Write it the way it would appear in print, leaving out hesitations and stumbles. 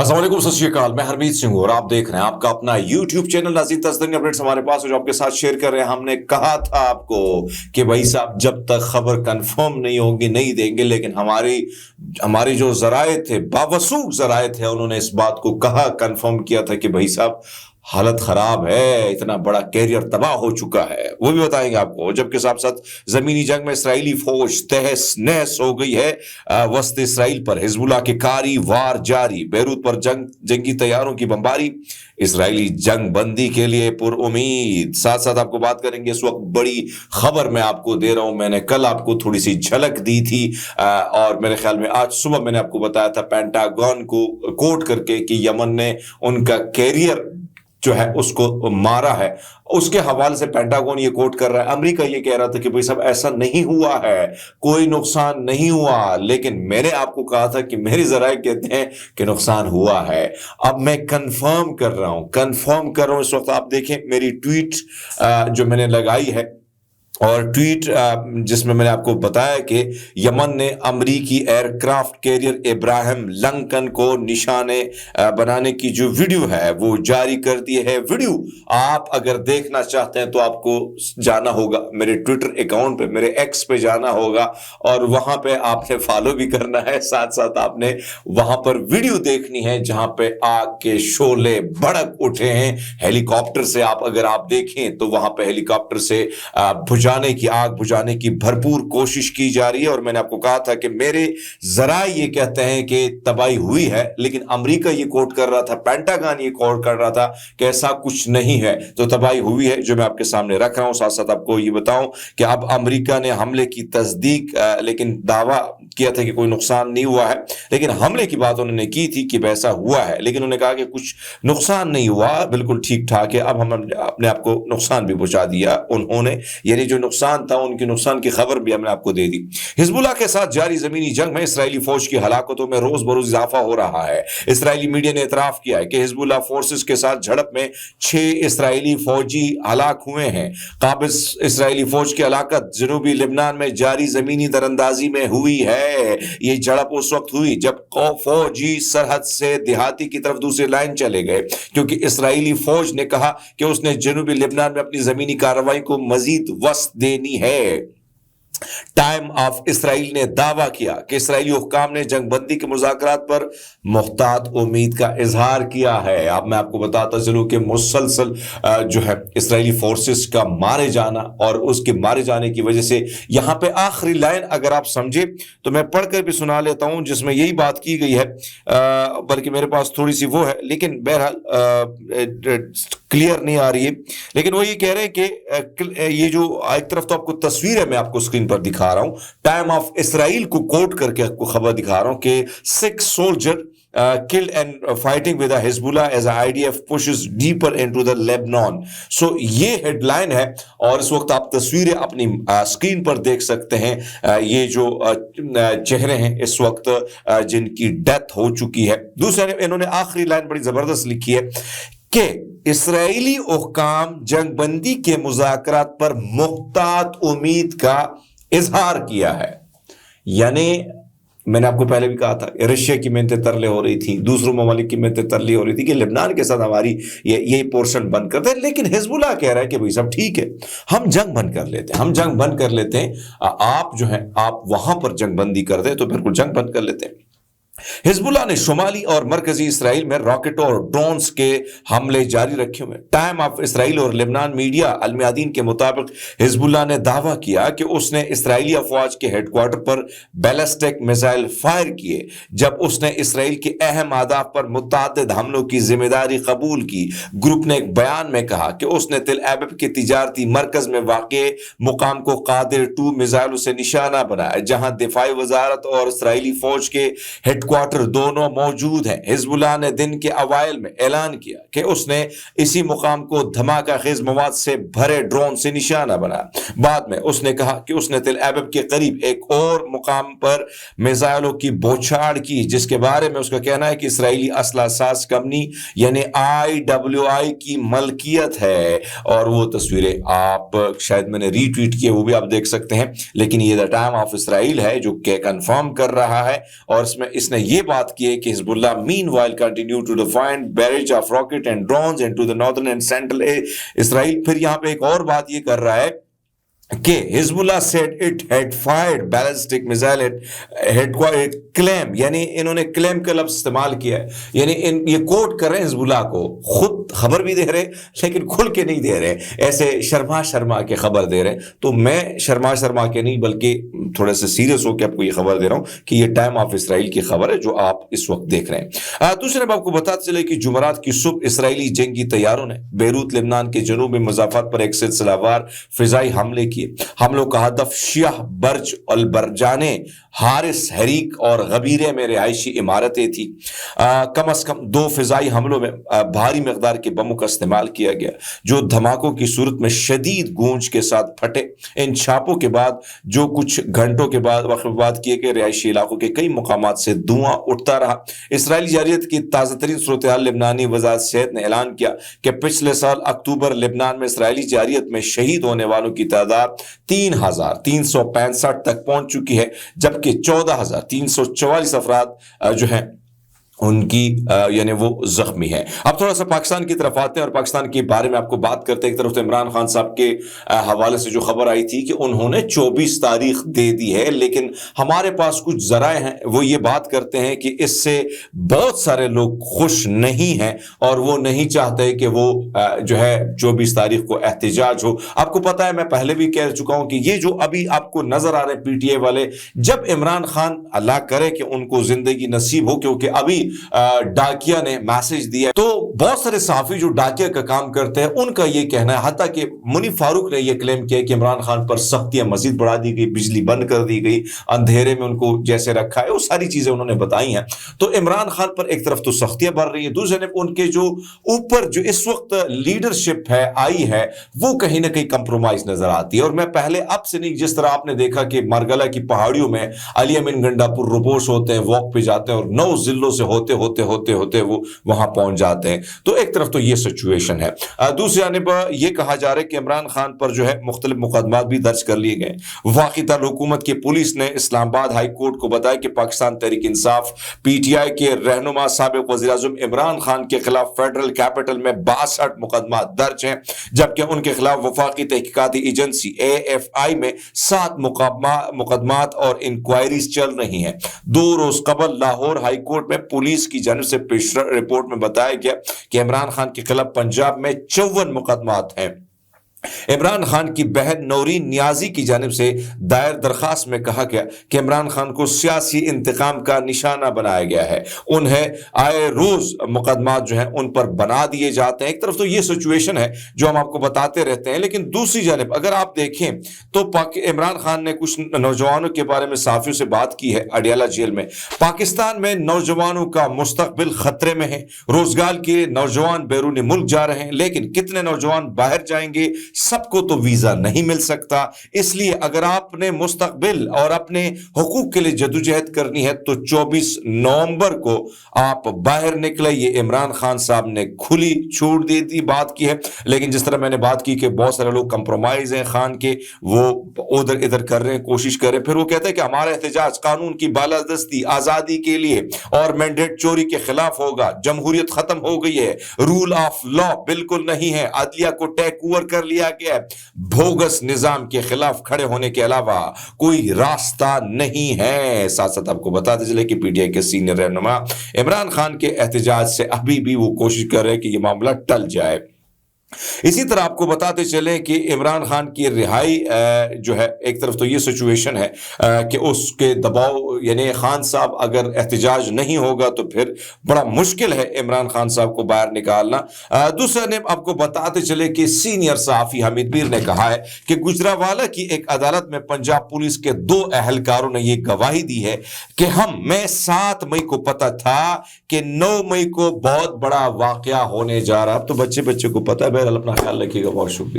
अस्सलाम वालेकुम, सत श्री अकाल। मैं हरमीत सिंह हूं और आप देख रहे हैं आपका अपना YouTube चैनल नाज़रीन। तस्दीन अपडेट्स हमारे पास है जो आपके साथ शेयर कर रहे हैं। हमने कहा था आपको कि भाई साहब जब तक खबर कंफर्म नहीं होगी नहीं देंगे, लेकिन हमारी जो जराए थे, बावसूख जराए थे, उन्होंने इस बात को कहा, कंफर्म किया था कि भाई साहब हालत खराब है, इतना बड़ा कैरियर तबाह हो चुका है। वो भी बताएंगे आपको। जबकि साथ साथ जमीनी जंग में इसराइली फौज तहस नहस हो गई है वस्त इसराइल पर। हिजबुल्लाह के कारी वार जारी, बैरूत पर जंगी तैयारों की बमबारी, इसराइली जंग बंदी के लिए पुरउम्मीद। साथ साथ आपको बात करेंगे इस वक्त बड़ी खबर मैं आपको दे रहा हूं। मैंने कल आपको थोड़ी सी झलक दी थी और मेरे ख्याल में आज सुबह मैंने आपको बताया था पेंटागन को कोट करके कि यमन ने उनका कैरियर जो है उसको मारा है। उसके हवाले से पेंटागन ये कोट कर रहा है। अमेरिका ये कह रहा था कि भाई साहब ऐसा नहीं हुआ है, कोई नुकसान नहीं हुआ, लेकिन मैंने आपको कहा था कि मेरी जराए कहते हैं कि नुकसान हुआ है। अब मैं कंफर्म कर रहा हूं इस वक्त। आप देखें मेरी ट्वीट जो मैंने लगाई है, और ट्वीट जिसमें मैंने आपको बताया कि यमन ने अमरीकी एयरक्राफ्ट कैरियर इब्राहिम लिंकन को निशाने बनाने की जो वीडियो है वो जारी कर दी है। वीडियो आप अगर देखना चाहते हैं तो आपको जाना होगा मेरे ट्विटर अकाउंट पे, मेरे एक्स पे जाना होगा और वहां पे आपने फॉलो भी करना है। साथ साथ आपने वहां पर वीडियो देखनी है जहां पे आग के शोले भड़क उठे हैं हेलीकॉप्टर से। अगर आप देखें तो वहां पे हेलीकॉप्टर से आग बुझाने की भरपूर कोशिश की जा रही है। और मैंने आपको कहा था कि मेरे जराए ये कहते हैं कि तबाही हुई है, लेकिन अमेरिका ये कोट कर रहा था, पेंटागन ये कोट कर रहा था कि ऐसा कुछ नहीं है। तो तबाही हुई है जो मैं आपके सामने रख रहा हूं। साथ साथ आपको ये बताऊं कि अब अमेरिका ने हमले की तस्दीक लेकिन दावा किया था कि कोई नुकसान नहीं हुआ है, लेकिन हमले की बात उन्होंने की थी कि वैसा हुआ है, लेकिन उन्होंने कहा कि कुछ नुकसान नहीं हुआ, बिल्कुल ठीक ठाक है। अब हम अपने आपको नुकसान भी पहुंचा दिया उन्होंने, यानी जो नुकसान था उनके नुकसान की खबर भी हमने आपको दे दी। हिजबुल्लाह के साथ जारी जमीनी जंग में इसराइली फौज की हलाकतों में रोज बरोज इजाफा हो रहा है। इसराइली मीडिया ने इतराफ किया है कि हिजबुल्लाह फोर्सेस के साथ झड़प में 6 इसराइली फौजी हलाक हुए हैं। काबिज इसराइली फौज की हलाकत जनूबी लेबनान में जारी जमीनी दरअंदाजी में हुई है। ये झड़प उस वक्त हुई जब फौजी सरहद से देहाती की तरफ दूसरी लाइन चले गए, क्योंकि इसराइली फौज ने कहा कि उसने जनूबी लेबनान में अपनी जमीनी कार्रवाई को मजीद वस्त देनी है। टाइम ऑफ इसराइल ने दावा किया कि इसराइली हुक्काम ने जंगबंदी के मुज़ाकरात पर मुहतात उम्मीद का इजहार किया है। अब मैं आपको बताता चलूं कि मुसलसल जो है इसराइली फोर्सेस का मारे जाना और उसके मारे जाने की वजह से यहां पे आखिरी लाइन अगर आप समझे तो मैं पढ़कर भी सुना लेता हूं जिसमें यही बात की गई है, बल्कि मेरे पास थोड़ी सी वो है, लेकिन बहरहाल क्लियर नहीं आ रही है। लेकिन वो ये कह रहे हैं कि ये जो एक तरफ तो आपको तस्वीर है मैं आपको स्क्रीन पर दिखा रहा हूं, टाइम ऑफ इसराइल को कोट करके आपको खबर दिखा रहा हूं कि 6 soldier killed and fighting with Hezbollah as IDF pushes deeper into the Lebanon। So ये हेडलाइन है और इस वक्त आप तस्वीरें अपनी स्क्रीन पर देख सकते हैं। ये जो चेहरे हैं इस वक्त जिनकी डेथ हो चुकी है। दूसरे इन्होंने आखिरी लाइन बड़ी जबरदस्त लिखी है कि इसराइली हुक्काम जंगबंदी के मुज़ाकरात पर मुहतात उम्मीद का इजहार किया है। यानी मैंने आपको पहले भी कहा था रशिया की मिन्नतें तरले हो रही थी, दूसरों ममालिक की मिन्नतें तरली हो रही थी कि लेबनान के साथ हमारी ये पोर्शन बंद करते हैं, लेकिन हिजबुल्लाह कह रहा है कि भाई साहब ठीक है हम जंग बंद कर लेते हैं, हम जंग बंद कर लेते हैं। आप जो है आप वहां पर जंग बंदी कर दे तो बिल्कुल जंग बंद कर लेते हैं। हिजबुल्लाह ने शुमाली और मरकजी इसराइल में रॉकेट और ड्रोन्स के हमले जारी रखे हुए। टाइम ऑफ इसराइल और लेबनान मीडिया अलमियादीन के मुताबिक हिजबुल्लाह ने दावा किया कि उसने इसराइली अफवाज के हेडक्वार्टर पर बैलिस्टिक मिसाइल फायर किए जब उसने इसराइल के अहम आदाफ पर मुतअद्दिद हमलों की जिम्मेदारी कबूल की। ग्रुप ने एक बयान में कहा कि उसने तिल अबीब के तिजारती मरकज में वाक़े मुकाम को कादिर 2 मिसाइलों से निशाना बनाया, जहां दिफाई वजारत और इसराइली फौज के हेडक्वार्टर दोनों मौजूद हैं। हिजबुल्लाह ने दिन के अवाइल में ऐलान किया कि उसने इसी मुकाम को धमाका खेज मवाद से भरे ड्रोन से निशाना बनाया। बाद में उसने कहा कि उसने तिल अबीब के करीब एक और मुकाम पर मिसाइलों की बौछार की, जिसके बारे में उसका कहना है कि इसराइली असला साज कंपनी यानी IWI की मलकियत है। और वो तस्वीरें आप शायद मैंने रीट्वीट किए, वो भी आप देख सकते हैं। लेकिन ये द टाइम ऑफ इसराइल है जो कि कंफर्म कर रहा है और इसमें इसने یہ بات کی ہے کہ Hezbollah meanwhile continue to define barrage of rocket and drones into the northern and central Israel. پھر یہاں پہ ایک اور بات یہ کر رہا ہے کہ حزب اللہ said it had fired ballistic missile at claim, یعنی انہوں نے کلیم کا لفظ استعمال کیا ہے, یعنی یہ کوٹ کر رہے ہیں حزب اللہ کو, خود خبر بھی دے رہے لیکن کھل کے نہیں دے رہے, ایسے شرما کے خبر دے رہے ہیں. تو میں شرما کے نہیں بلکہ تھوڑے سے سیریس ہو کے آپ کو یہ خبر دے رہا ہوں کہ یہ ٹائم آف اسرائیل کی خبر ہے جو آپ اس وقت دیکھ رہے ہیں. دوسرے میں آپ کو بتاتے چلے کہ جمعرات کی صبح اسرائیلی جنگی طیاروں نے بیروت لبنان کے جنوب میں مضافات پر ایک سلسلہ وار فضائی حملے کیے. حملوں کا ہدف شیعہ برج البرجانے حارس حریق اور غبیرے میں رہائشی عمارتیں تھی. کم از کم 2 فضائی حملوں میں بھاری مقدار کے بموں کا استعمال کیا گیا جو دھماکوں کی صورت میں شدید گونج کے ساتھ پھٹے. ان چھاپوں کے بعد جو کچھ گھنٹوں کے بعد وقت کیے گئے رہائشی علاقوں کے کئی مقامات سے دھواں اٹھتا رہا. اسرائیلی جارحیت کی تازہ ترین صورتحال لبنانی وزارت صحت نے اعلان کیا کہ پچھلے سال اکتوبر لبنان میں اسرائیلی جارحیت میں شہید ہونے والوں کی تعداد 3,365 تک پہنچ چکی ہے, جبکہ 14,344 افراد جو ہیں ان کی یعنی وہ زخمی ہیں. اب تھوڑا سا پاکستان کی طرف آتے ہیں اور پاکستان کے بارے میں آپ کو بات کرتے ہیں. ایک طرف تو عمران خان صاحب کے حوالے سے جو خبر آئی تھی کہ انہوں نے 24 تاریخ دے دی ہے, لیکن ہمارے پاس کچھ ذرائع ہیں وہ یہ بات کرتے ہیں کہ اس سے بہت سارے لوگ خوش نہیں ہیں اور وہ نہیں چاہتے کہ وہ جو ہے 24 تاریخ کو احتجاج ہو. آپ کو پتا ہے میں پہلے بھی کہہ چکا ہوں کہ یہ جو ابھی آپ کو نظر آ رہے ہیں پی ٹی آئی والے, جب عمران خان اللہ کرے کہ ان کو زندگی نصیب ہو, کیونکہ ابھی ڈاکیا نے میسج دیا, تو بہت سارے صحافی جو ڈاکیا کا کام کرتے ہیں ان کا یہ کہنا ہے, حتیٰ کہ منیف فاروق نے یہ کلیم کیا کہ عمران خان پر سختیاں مزید بڑھا دی گئی, بجلی بند کر دی گئی, اندھیرے میں ان کو جیسے رکھا ہے, وہ ساری چیزیں انہوں نے بتائی ہیں. تو عمران خان پر ایک طرف تو سختیاں بڑھ رہی ہیں, دوسرے جانب ان کے جو اوپر جو اس وقت لیڈرشپ ہے آئی ہے وہ کہیں نہ کہیں کمپرومائز نظر آتی ہے. اور میں پہلے اب سے نہیں, جس طرح آپ نے دیکھا کہ مارگلا کی پہاڑیوں میں علی امین گنڈا پور روبوش ہوتے ہیں, واک پہ جاتے ہیں اور 9 ضلعوں سے ہوتے وہ وہاں پہنچ جاتے ہیں. تو ایک طرف تو یہ سچویشن ہے. دوسری جانب یہ کہا جا رہا ہے کہ عمران خان پر جو ہے مختلف مقدمات بھی درج کر لیے گئے. وفاقی دارالحکومت کی پولیس نے اسلام آباد ہائی کورٹ کو بتایا کہ Pakistan Tehreek Insaf P T I کے رہنما سابق وزیر اعظم عمران خان کے خلاف فیڈرل کیپٹل میں 62 مقدمات درج ہیں, جبکہ ان کے خلاف وفاقی تحقیقاتی ایجنسی AFI میں 7 مقدمات اور انکوائریز چل رہی ہیں. 2 روز قبل لاہور ہائی کورٹ میں پولیس کی جانب سے پیش رپورٹ میں بتایا گیا کہ عمران خان کے خلاف پنجاب میں 54 مقدمات ہیں. عمران خان کی بہن نورین نیازی کی جانب سے دائر درخواست میں کہا گیا کہ عمران خان کو سیاسی انتقام کا نشانہ بنایا گیا ہے, انہیں آئے روز مقدمات جو ہیں ان پر بنا دیے جاتے ہیں. ایک طرف تو یہ سچویشن ہے جو ہم آپ کو بتاتے رہتے ہیں, لیکن دوسری جانب اگر آپ دیکھیں تو عمران خان نے کچھ نوجوانوں کے بارے میں صحافیوں سے بات کی ہے اڈیالہ جیل میں. پاکستان میں نوجوانوں کا مستقبل خطرے میں ہے, روزگار کے نوجوان بیرون ملک جا رہے ہیں, لیکن کتنے نوجوان باہر جائیں گے, سب کو تو ویزا نہیں مل سکتا. اس لیے اگر آپ نے مستقبل اور اپنے حقوق کے لیے جدوجہد کرنی ہے تو 24 نومبر کو آپ باہر نکلے. یہ عمران خان صاحب نے کھلی چھوٹ دی تھی, بات کی ہے, لیکن جس طرح میں نے بات کی کہ بہت سارے لوگ کمپرومائز ہیں خان کے, وہ ادھر ادھر کر رہے ہیں, کوشش کر رہے ہیں. پھر وہ کہتے ہیں کہ ہمارا احتجاج قانون کی بالادستی آزادی کے لیے اور مینڈیٹ چوری کے خلاف ہوگا, جمہوریت ختم ہو گئی ہے, رول آف لا بالکل نہیں ہے, عدلیہ کو ٹیک اوور کر لیا گیا, بھوگس نظام کے خلاف کھڑے ہونے کے علاوہ کوئی راستہ نہیں ہے. ساتھ ساتھ آپ کو بتاتے چلے کہ پی ٹی آئی کے سینئر رہنما عمران خان کے احتجاج سے ابھی بھی وہ کوشش کر رہے ہیں کہ یہ معاملہ ٹل جائے. اسی طرح آپ کو بتاتے چلیں کہ عمران خان کی رہائی جو ہے ایک طرف تو یہ سچویشن ہے کہ اس کے دباؤ, یعنی خان صاحب اگر احتجاج نہیں ہوگا تو پھر بڑا مشکل ہے عمران خان صاحب کو باہر نکالنا. دوسرا نے آپ کو بتاتے چلے کہ سینئر صحافی حمید میر نے کہا ہے کہ گجرانوالہ کی ایک عدالت میں پنجاب پولیس کے 2 اہلکاروں نے یہ گواہی دی ہے کہ ہمیں 7 مئی کو پتہ تھا کہ 9 مئی کو بہت بڑا واقعہ ہونے جا رہا. اب تو بچے کو پتہ ہے. اپنا خیال رکھیے گا, بہت شکریہ.